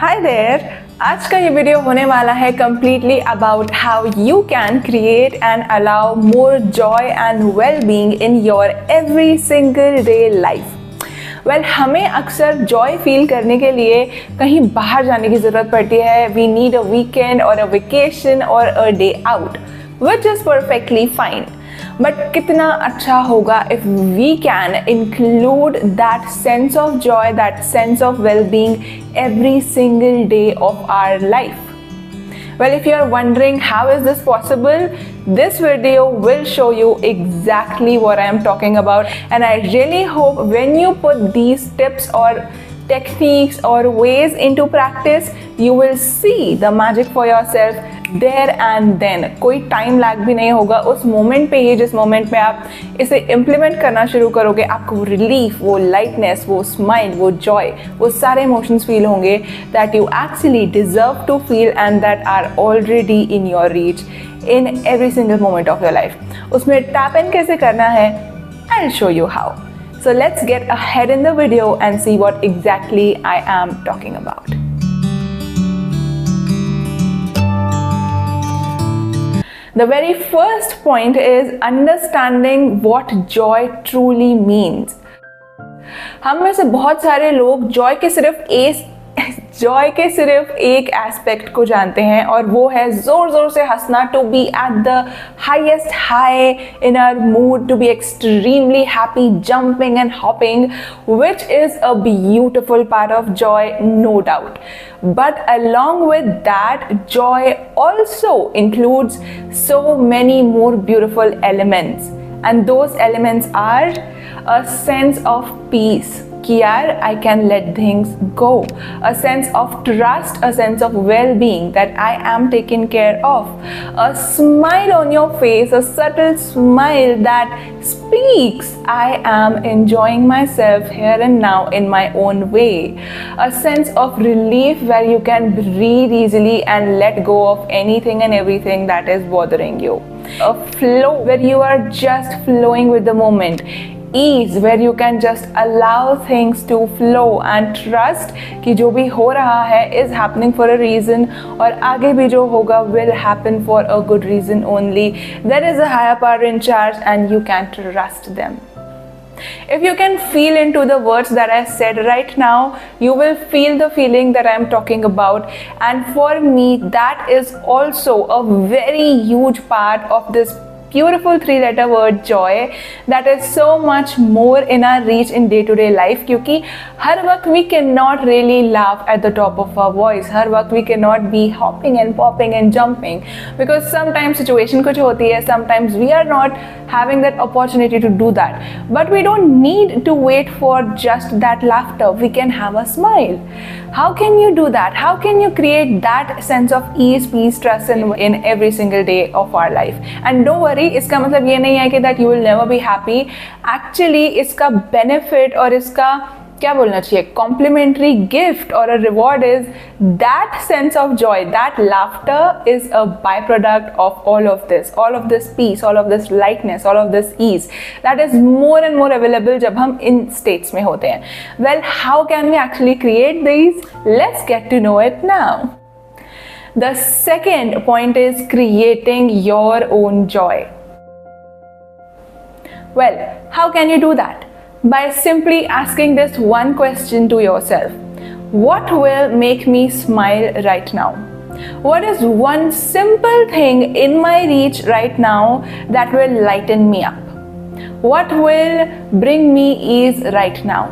Hi there. आज का ये वीडियो होने वाला है completely about how you can create and allow more Joy and well being in your every single day life. Well, हमें अक्सर जॉय फील करने के लिए कहीं बाहर जाने की ज़रूरत पड़ती है। वी नीड अ वीकेंड और अ वेकेशन और a day out, which is perfectly fine. But कितना अच्छा होगा if we can include that sense of joy, that sense of well-being every single day of our life. Well, if you are wondering how is this possible, this video will show you exactly what I am talking about, and I really hope when you put these tips or techniques or ways into practice, you will see the magic for yourself there and then. कोई time lag भी नहीं होगा, उस moment पे ही जिस moment पे आप इसे इम्प्लीमेंट करना शुरू करोगे, आपको वो रिलीफ, वो लाइटनेस, वो स्माइल, वो जॉय, वो सारे इमोशंस फील होंगे that you actually deserve to feel and that are already in your reach in every single moment of your life. उसमें टैप इन कैसे करना है, I will show you how. So let's get ahead in the video and see what exactly I am talking about. The very first point is understanding what joy truly means. हम में से बहुत सारे लोग Joy के सिर्फ एक aspect को जानते हैं, और वो है जोर जोर से हंसना, to be at the highest high in our mood, to be extremely happy, jumping and hopping, which is a beautiful part of joy, no doubt. But along with that, joy also includes so many more beautiful elements, and those elements are a sense of peace, कि यार I can let things go, a sense of trust, a sense of well-being that I am taken care of, a smile on your face, a subtle smile that speaks I am enjoying myself here and now in my own way, a sense of relief where you can breathe easily and let go of anything and everything that is bothering you, a flow where you are just flowing with the moment, ease where you can just allow things to flow and trust कि जो भी हो रहा है is happening for a reason, और आगे भी जो होगा will happen for a good reason only. There is a higher power in charge and you can trust them. If you can feel into the words that I said right now, you will feel the feeling that I am talking about, and for me that is also a very huge part of this beautiful three-letter word joy that is so much more in our reach in day-to-day life. क्योंकि हर वक्त we cannot really laugh at the top of our voice, हर वक्त we cannot be hopping and popping and jumping, because sometimes situation कुछ होती है, sometimes we are not having that opportunity to do that. But we don't need to wait for just that laughter, we can have a smile. How can you do that? How can you create that sense of ease, peace, trust in every single day of our life? And don't worry, इसका मतलब ये नहीं है कि that you will never be happy. Actually, इसका benefit और इसका क्या बोलना चाहिए, complimentary gift or a reward is that sense of joy, that laughter is a byproduct of all of this peace, all of this lightness, all of this ease that is more and more available जब हम इन states में होते हैं. Well, how can we actually create these? Let's get to know it now. The second point is creating your own joy. Well, how can you do that? By simply asking this one question to yourself. What will make me smile right now? What is one simple thing in my reach right now that will lighten me up? What will bring me ease right now?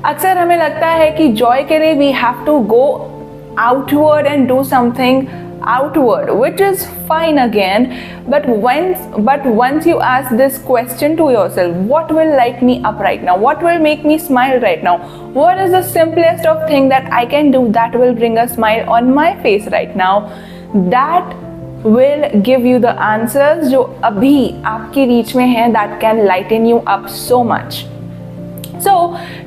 अक्सर हमें लगता है कि joy के लिए we have to go outward and do something outward, which is fine again, but once you ask this question to yourself, what will light me up right now, what will make me smile right now, what is the simplest of thing that I can do that will bring a smile on my face right now, that will give you the answers जो अभी आपकी reach में हैं, that can lighten you up so much. So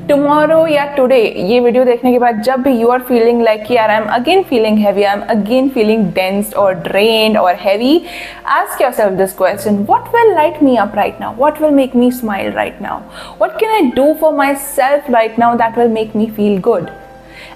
tomorrow या today ये video देखने के बाद जब भी you are feeling like यार I'm again feeling heavy, I'm again feeling dense or drained or heavy, ask yourself this question: what will light me up right now? What will make me smile right now? What can I do for myself right now that will make me feel good?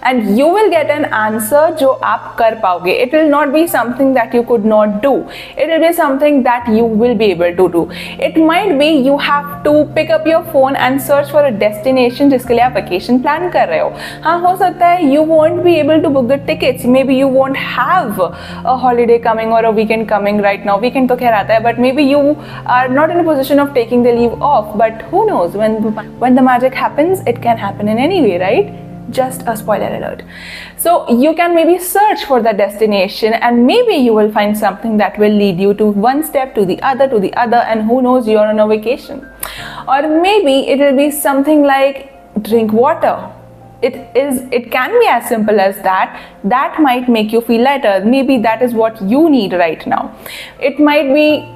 and you will get an answer जो आप कर पाओगे. It will not be something that you could not do. It will be something that you will be able to do. It might be you have to pick up your phone and search for a destination जिसके लिए आप vacation plan कर रहे हो. हाँ, हो सकता है you won't be able to book the tickets. Maybe you won't have a holiday coming or a weekend coming right now. Weekend तो खैर आता है, but maybe you are not in a position of taking the leave off. But who knows, when the magic happens, it can happen in any way, right? Just a spoiler alert. So you can maybe search for the destination, and maybe you will find something that will lead you to one step to the other, and who knows, you're on a vacation. Or maybe it will be something like drink water. It can be as simple as that. That might make you feel lighter. Maybe that is what you need right now. It might be,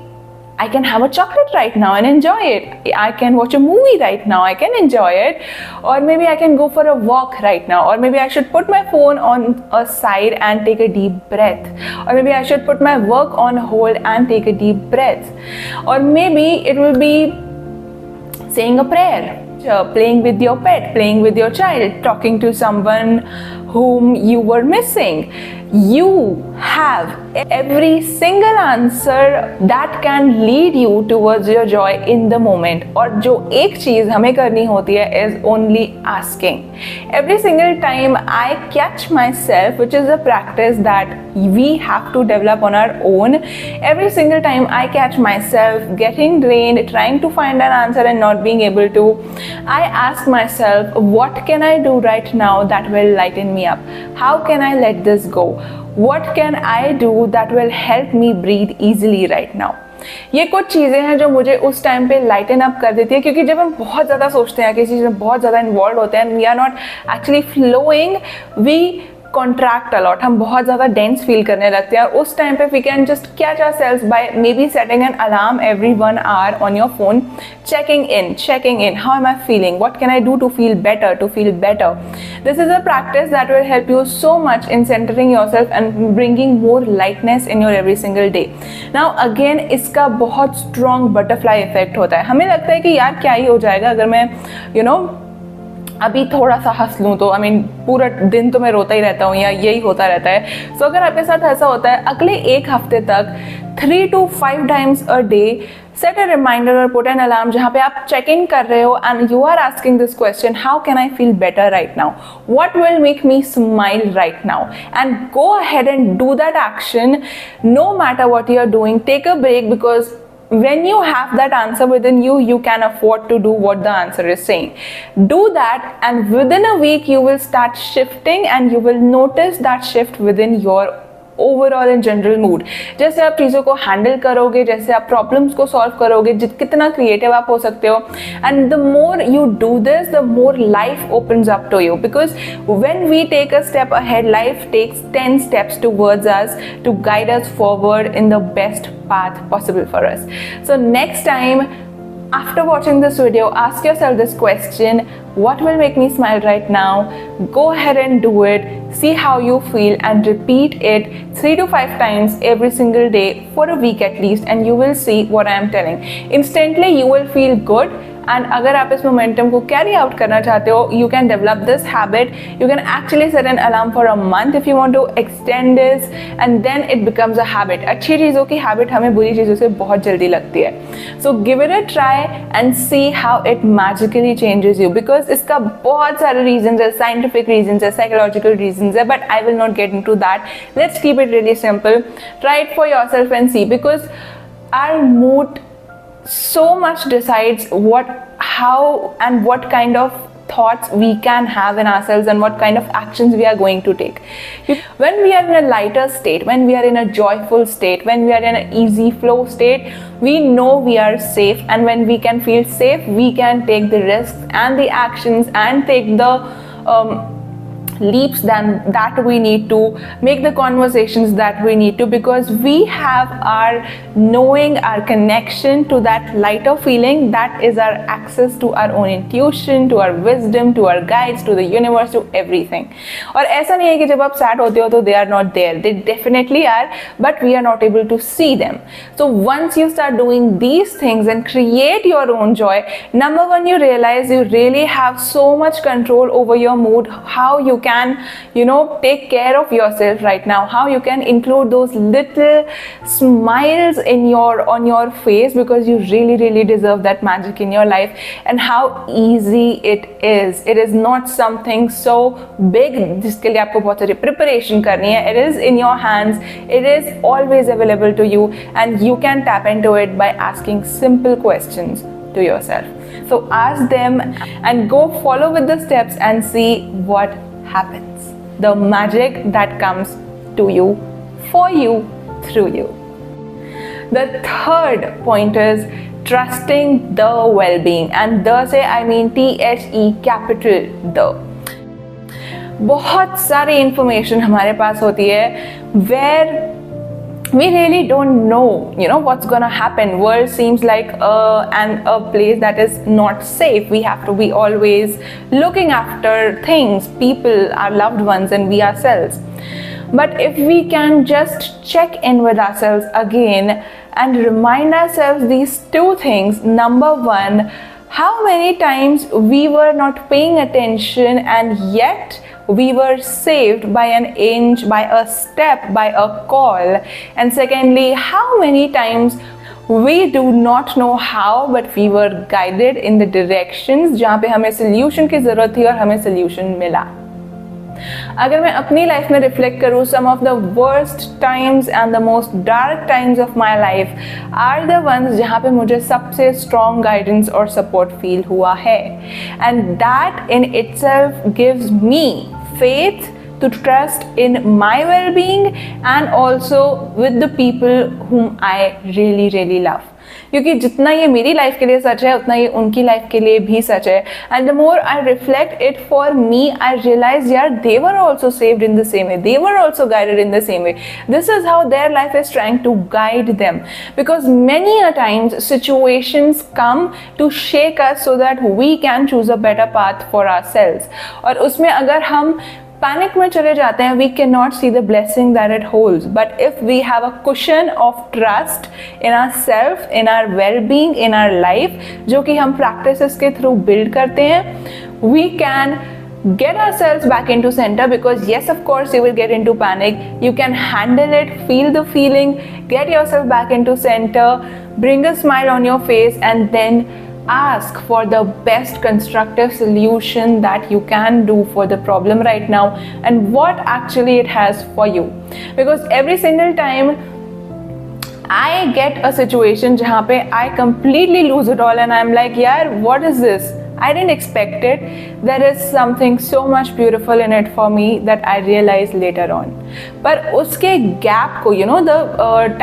I can have a chocolate right now and enjoy it. I can watch a movie right now, I can enjoy it. Or maybe I can go for a walk right now. Or maybe I should put my phone on a side and take a deep breath. Or maybe I should put my work on hold and take a deep breath. Or maybe it will be saying a prayer, playing with your pet, playing with your child, talking to someone whom you were missing. You have every single answer that can lead you towards your joy in the moment. और जो एक चीज़ हमें करनी होती है is only asking. Every single time I catch myself, which is a practice that we have to develop on our own. Every single time I catch myself getting drained, trying to find an answer and not being able to, I ask myself, what can I do right now that will lighten me up? How can I let this go? What can I do that will help me breathe easily right now? ये कुछ चीज़ें हैं जो मुझे उस time पे lighten up कर देती है, क्योंकि जब हम बहुत ज़्यादा सोचते हैं, किसी चीज़ में बहुत ज़्यादा इन्वॉल्व होते हैं, we are not actually flowing, we contract a lot, हम बहुत ज़्यादा डेंस फील करने लगते हैं. और उस टाइम पे we can just catch ourselves by maybe setting an alarm every 1 hour on your phone, checking in, how am I feeling, what can I do to feel better. This is a practice that will help you so much in centering yourself and bringing more lightness in your every single day. Now again, इसका बहुत strong butterfly effect होता है. हमें लगता है कि यार क्या ही हो जाएगा अगर मैं अभी थोड़ा सा हंस लूँ, तो पूरा दिन तो मैं रोता ही रहता हूँ या यही होता रहता है. सो अगर आपके साथ ऐसा होता है, अगले एक हफ्ते तक 3 to 5 times a day set a reminder or put an alarm जहाँ पे आप check in कर रहे हो and you are asking this question, how can I feel better right now, what will make me smile right now, and go ahead and do that action. No matter what you are doing, take a break, because when you have that answer within you, you can afford to do what the answer is saying. Do that, and within a week you will start shifting, and you will notice that shift within your overall in general mood. जैसे आप चीज़ों को handle करोगे, जैसे आप problems को solve करोगे, कितना क्रिएटिव आप हो सकते हो. And the more you do this, the more life opens up to you, because when we take a step ahead, life takes 10 steps towards us to guide us forward in the best path possible for us. So next time, after watching this video, ask yourself this question: what will make me smile right now? Go ahead and do it. See how you feel, and repeat it 3 to 5 times every single day for a week at least, and you will see what I am telling. Instantly you will feel good. And अगर आप इस momentum को carry out करना चाहते हो, you can develop this habit. You can actually set an alarm for a month if you want to extend this, and then it becomes a habit. अच्छी चीज़ों की habit हमें बुरी चीज़ों से बहुत जल्दी लगती है. So give it a try and see how it magically changes you, because इसका बहुत सारे reasons है, scientific reasons है, psychological reasons है, but I will not get into that. Let's keep it really simple. Try it for yourself and see, because our mood so much decides how and what kind of thoughts we can have in ourselves and what kind of actions we are going to take. When we are in a lighter state, when we are in a joyful state, when we are in an easy flow state, we know we are safe, and when we can feel safe, we can take the risks and the actions and take the leaps that we need to, make the conversations that we need to, because we have our knowing, our connection to that lighter feeling. That is our access to our own intuition, to our wisdom, to our guides, to the universe, to everything. और ऐसा नहीं है कि जब आप sad होते हो तो they are not there. They definitely are, but we are not able to see them. So once you start doing these things and create your own joy, number one, you realize you really have so much control over your mood, how you can, you know, take care of yourself right now, how you can include those little smiles in on your face, because you really deserve that magic in your life, and how easy it is. It is not something so big जिसके लिए आपको बहुत सारी preparation करनी है. It is in your hands. It is always available to you, and you can tap into it by asking simple questions to yourself. So ask them and go follow with the steps and see what happens. The magic that comes to you, for you, through you. The third point is trusting the well-being, and the से I mean THE capital the. बहुत सारी information हमारे पास होती है where we really don't know, you know, what's gonna happen. World seems like a place that is not safe. We have to be always looking after things, people, our loved ones, and we ourselves. But if we can just check in with ourselves again and remind ourselves these two things. Number one, how many times we were not paying attention and yet we were saved by an inch, by a step, by a call. And secondly, how many times we do not know how, but we were guided in the directions जहाँ पे हमें solution की ज़रूरत थी और हमें solution मिला. अगर मैं अपनी लाइफ में रिफ्लेक्ट करूँ, some of the worst times and the most dark times of my life are the ones जहाँ पे मुझे सबसे strong guidance और support feel हुआ है. And that in itself gives me faith to trust in my well-being and also with the people whom I really love. क्योंकि जितना ये मेरी लाइफ के लिए सच है उतना ये उनकी लाइफ के लिए भी सच है. And the more I reflect it for me, I realize यार they were also saved in the same way, they were also guided in the same way. This is how their life is trying to guide them, because many a times situations come to shake us so that we can choose a better path for ourselves. और उसमें अगर हम panic में चले जाते हैं, we cannot see the blessing that it holds. But if we have a cushion of trust in ourselves, in our well-being, in our life, जो कि हम practices के through build करते हैं, we can get ourselves back into center. Because yes, of course you will get into panic, you can handle it, feel the feeling, get yourself back into center, bring a smile on your face, and then ask for the best constructive solution that you can do for the problem right now and what actually it has for you. Because every single time I get a situation jahan pe I completely lose it all and I'm like, yaar, what is this? I didn't expect it. There is something so much beautiful in it for me that I realized later on. पर उसके gap को, you know, the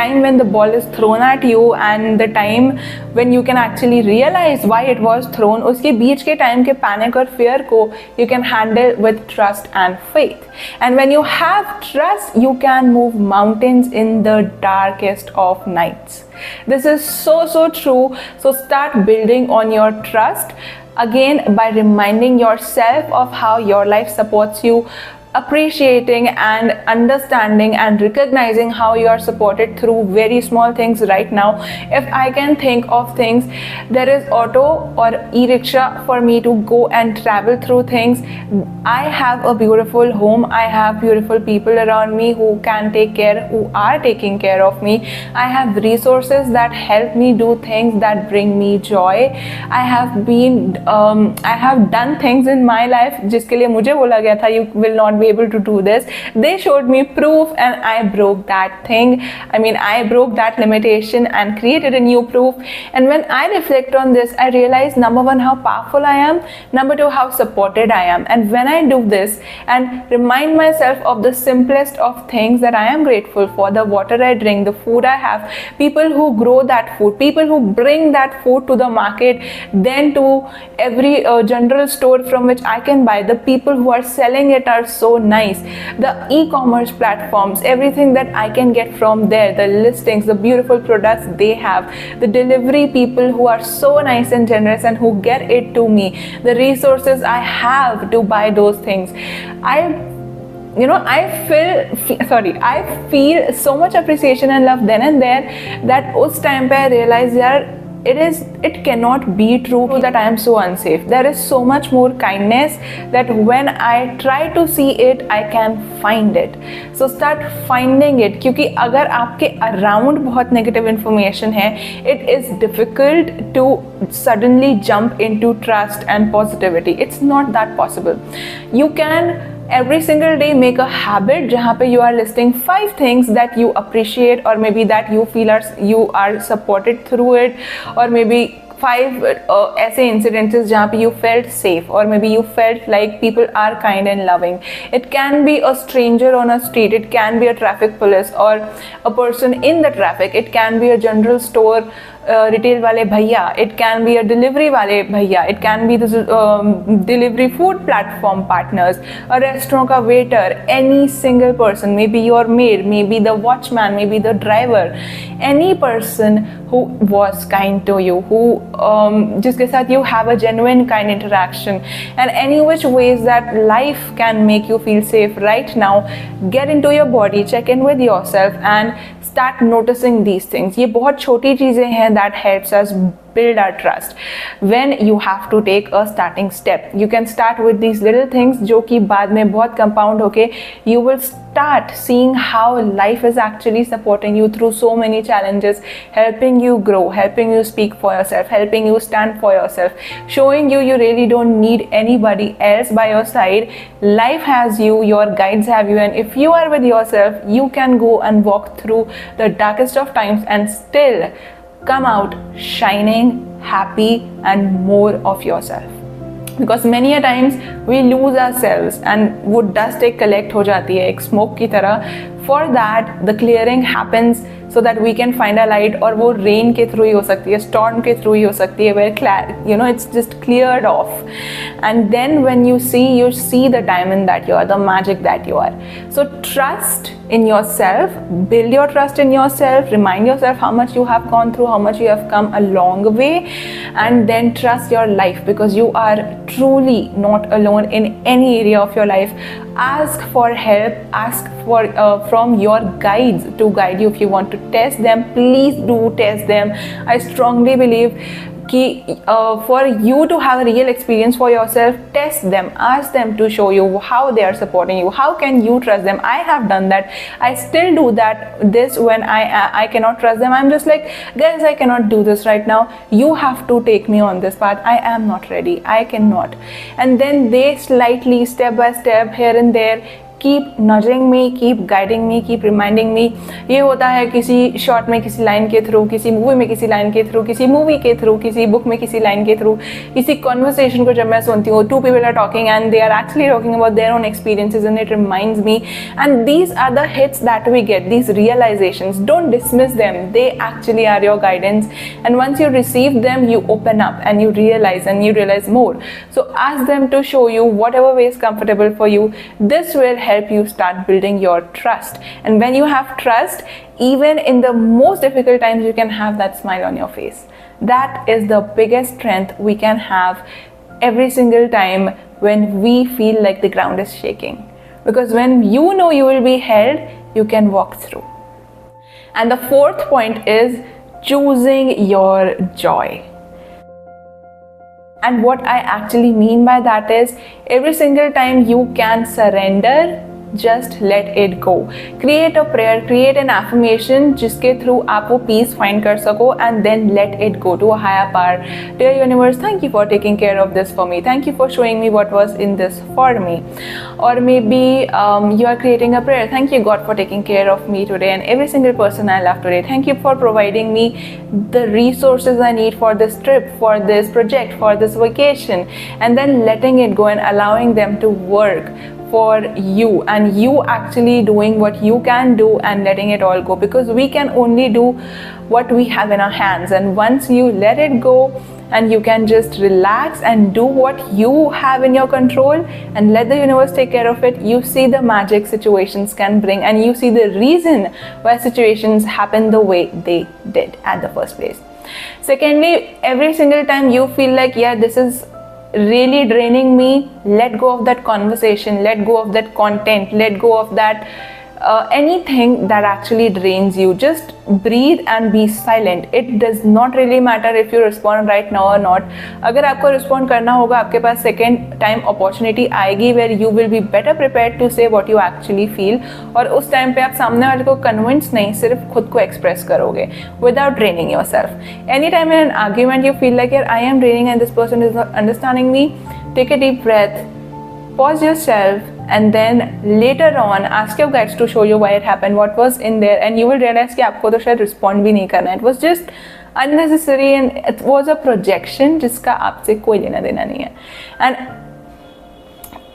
time when the ball is thrown at you and the time when you can actually realize why it was thrown, उसके बीच के time के panic और fear को you can handle with trust and faith. And when you have trust, you can move mountains in the darkest of nights. This is so true. So start building on your trust. Again, by reminding yourself of how your life supports you, appreciating and understanding and recognizing how you are supported through very small things right now. If I can think of things, there is auto or e-rickshaw for me to go and travel through things. I have a beautiful home. I have beautiful people around me who can take care, who are taking care of me. I have resources that help me do things that bring me joy. I have done things in my life जिसके लिए मुझे बोला गया था you will not be able to do this. They showed me proof and I broke that thing. I mean, I broke that limitation and created a new proof. And when I reflect on this, I realize, number one, how powerful I am. Number two, how supported I am. And when I do this and remind myself of the simplest of things that I am grateful for, the water I drink, the food I have, people who grow that food, people who bring that food to the market, then to every general store from which I can buy, the people who are selling it are so nice, the e-commerce platforms, everything that I can get from there, the listings, the beautiful products they have, the delivery people who are so nice and generous and who get it to me, the resources I have to buy those things. I feel so much appreciation and love then and there that उस time पे I realize यार it cannot be true that I am so unsafe. There is so much more kindness that when I try to see it, I can find it. So start finding it, क्योंकि अगर आपके around बहुत negative information है, it is difficult to suddenly jump into trust and positivity. It's not that possible. You can every single day make a habit जहाँ पे you are listing 5 things that you appreciate, or maybe that you feel you are supported through it, or maybe 5 ऐसे incidences जहाँ पे you felt safe, or maybe you felt like people are kind and loving. It can be a stranger on a street, it can be a traffic police or a person in the traffic, it can be a general store retail वाले भैया, it can be a delivery वाले भैया, it can be delivery food platform partners, a restaurant का waiter, any single person, may be your maid, may be the watchman, may be the driver, any person who was kind to you, who जिसके साथ you have a genuine kind interaction, and any which ways that life can make you feel safe right now. Get into your body, check in with yourself and start noticing these things. ये बहुत छोटी चीज़ें हैं that helps us build our trust. When you have to take a starting step, you can start with these little things जो कि बाद में बहुत compound होके you will start seeing how life is actually supporting you through so many challenges, helping you grow, helping you speak for yourself, helping you stand for yourself, showing you really don't need anybody else by your side. Life has you, your guides have you, and if you are with yourself, you can go and walk through the darkest of times and still come out shining, happy, and more of yourself. Because many a times we lose ourselves and वो dust एक collect हो जाती है एक smoke की तरह. For that the clearing happens so that we can find a light, और वो rain के through ही हो सकती है, storm के through ही हो सकती है, where it's just cleared off, and then when you see the diamond that you are, the magic that you are. So trust in yourself, build your trust in yourself, remind yourself how much you have gone through, how much you have come a long way, and then trust your life, because you are truly not alone in any area of your life. Ask for help, ask for from your guides to guide you. If you want to test them, please do test them. I strongly believe कि for you to have a real experience for yourself, test them, ask them to show you how they are supporting you, how can you trust them. I have done that, I still do this when I cannot trust them. I'm just like, guys, I cannot do this right now, you have to take me on this path, I am not ready, I cannot. And then they slightly, step by step, here and there, keep nudging me, keep guiding me, keep reminding me. ये होता है किसी short में किसी line के through, किसी movie में किसी लाइन के थ्रू, किसी मूवी के थ्रू, किसी बुक में किसी लाइन के थ्रू, किसी कॉन्वर्सेशन को जब मैं सुनती हूँ, 2 people are talking and they are actually talking about their own experiences, and it reminds me. And these are the hits that we get, these realizations. Don't dismiss them, they actually are your guidance, and once you receive them, you open up and you realize more. So ask them to show you whatever way is comfortable for you. This will help you start building your trust, and when you have trust, even in the most difficult times, you can have that smile on your face. That is the biggest strength we can have every single time when we feel like the ground is shaking, because when you know you will be held, you can walk through. And the 4th point is choosing your joy. And what I actually mean by that is, every single time you can surrender, just let it go. Create a prayer, create an affirmation जिसके through आप वो peace find कर सको, and then let it go to a higher power. Dear universe, thank you for taking care of this for me. Thank you for showing me what was in this for me. Or maybe you are creating a prayer. Thank you God for taking care of me today and every single person I love today. Thank you for providing me the resources I need for this trip, for this project, for this vacation, and then letting it go and allowing them to work for you, and you actually doing what you can do and letting it all go, because we can only do what we have in our hands. And once you let it go and you can just relax and do what you have in your control and let the universe take care of it, you see the magic situations can bring, and you see the reason why situations happen the way they did at the first place. Secondly, every single time you feel like, yeah, this is really draining me, let go of that conversation, let go of that content, let go of that anything that actually drains you, just breathe and be silent. It does not really matter if you respond right now or not. अगर आपको respond करना होगा, आपके पास second time opportunity आएगी where you will be better prepared to say what you actually feel, और उस time पे आप सामने वाले को convince नहीं, सिर्फ खुद को express करोगे without draining yourself. Anytime in an argument you feel like I am draining and this person is not understanding me, take a deep breath, pause yourself, and then later on ask your guides to show you why it happened, what was in there, and you will realize कि आपको तो शायद respond भी नहीं करना है. It was just unnecessary and it was a projection जिसका आपसे कोई लेना देना नहीं है. And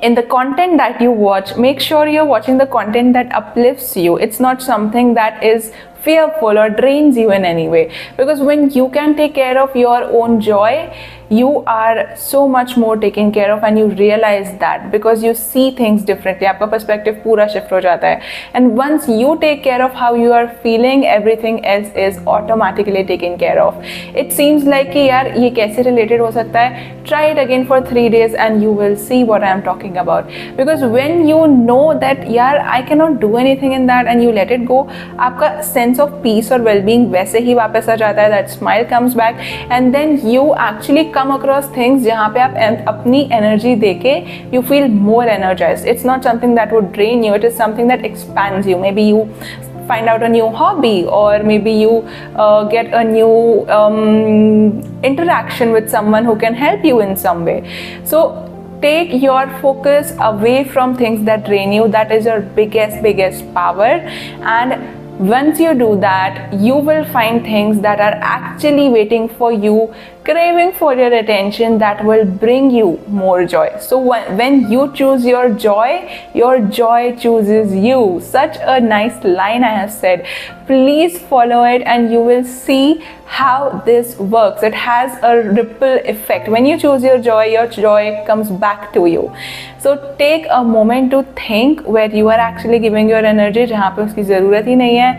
in the content that you watch, make sure you're watching the content that uplifts you. It's not something that is fearful or drains you in any way, because when you can take care of your own joy, you are so much more taken care of, and you realize that because you see things differently. आपका perspective पूरा shift हो जाता है, and once you take care of how you are feeling, everything else is automatically taken care of. It seems like कि यार ये कैसे related हो सकता है? Try it again for 3 days and you will see what I am talking about. Because when you know that यार I cannot do anything in that and you let it go, आपका sense of peace और well-being वैसे ही वापस आ जाता है. That smile comes back, and then you actually come across things जहाँ पे आप अपनी energy देके you feel more energized. It's not something that would drain you, it is something that expands you. Maybe you find out a new hobby, or maybe you get a new interaction with someone who can help you in some way. So take your focus away from things that drain you. That is your biggest power. And once you do that, you will find things that are actually waiting for you, craving for your attention, that will bring you more joy. So when you choose your joy chooses you. Such a nice line I have said. Please follow it and you will see how this works. It has a ripple effect. When you choose your joy comes back to you. So take a moment to think where you are actually giving your energy जहाँ पे उसकी ज़रूरत ही नहीं है.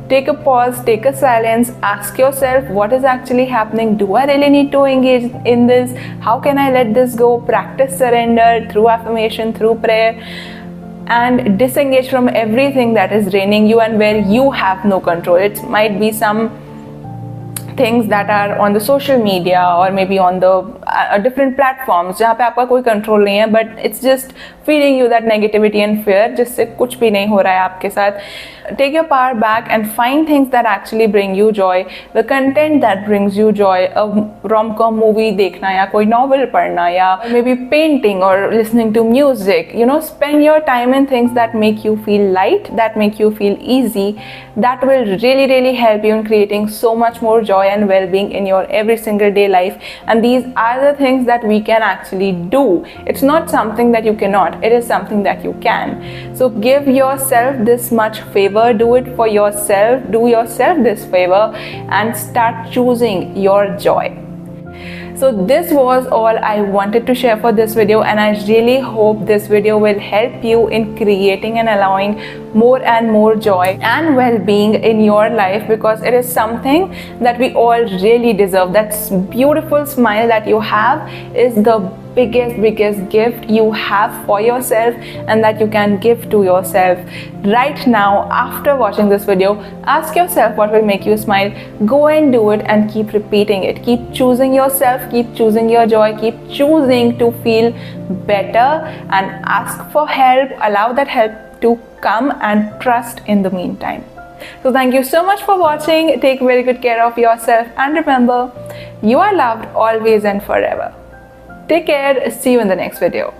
Take a pause, take a silence, ask yourself what is actually happening. Do I really need to engage in this? How can I let this go? Practice surrender through affirmation, through prayer, and disengage from everything that is draining you and where you have no control. It might be some things that are on the social media or maybe on the different platforms जहाँ पे आपका कोई control नहीं है, but it's just feeding you that negativity and fear जिससे कुछ भी नहीं हो रहा है आपके साथ. Take your power back and find things that actually bring you joy, the content that brings you joy. A rom-com movie देखना या कोई novel पढ़ना या maybe painting or listening to music. You know, spend your time in things that make you feel light, that make you feel easy. That will really help you in creating so much more joy and well-being in your every single day life. And these are the things that we can actually do. It's not something that you cannot, it is something that you can. So give yourself this much favor, do it for yourself, do yourself this favor and start choosing your joy. So this was all I wanted to share for this video, and I really hope this video will help you in creating and allowing more and more joy and well-being in your life, because it is something that we all really deserve. That beautiful smile that you have is the biggest gift you have for yourself and that you can give to yourself. Right now, after watching this video, ask yourself what will make you smile. Go and do it and keep repeating it. Keep choosing yourself, keep choosing your joy, keep choosing to feel better, and ask for help. Allow that help to come and trust in the meantime. So thank you so much for watching. Take very good care of yourself and remember, you are loved always and forever. Take care. See you in the next video.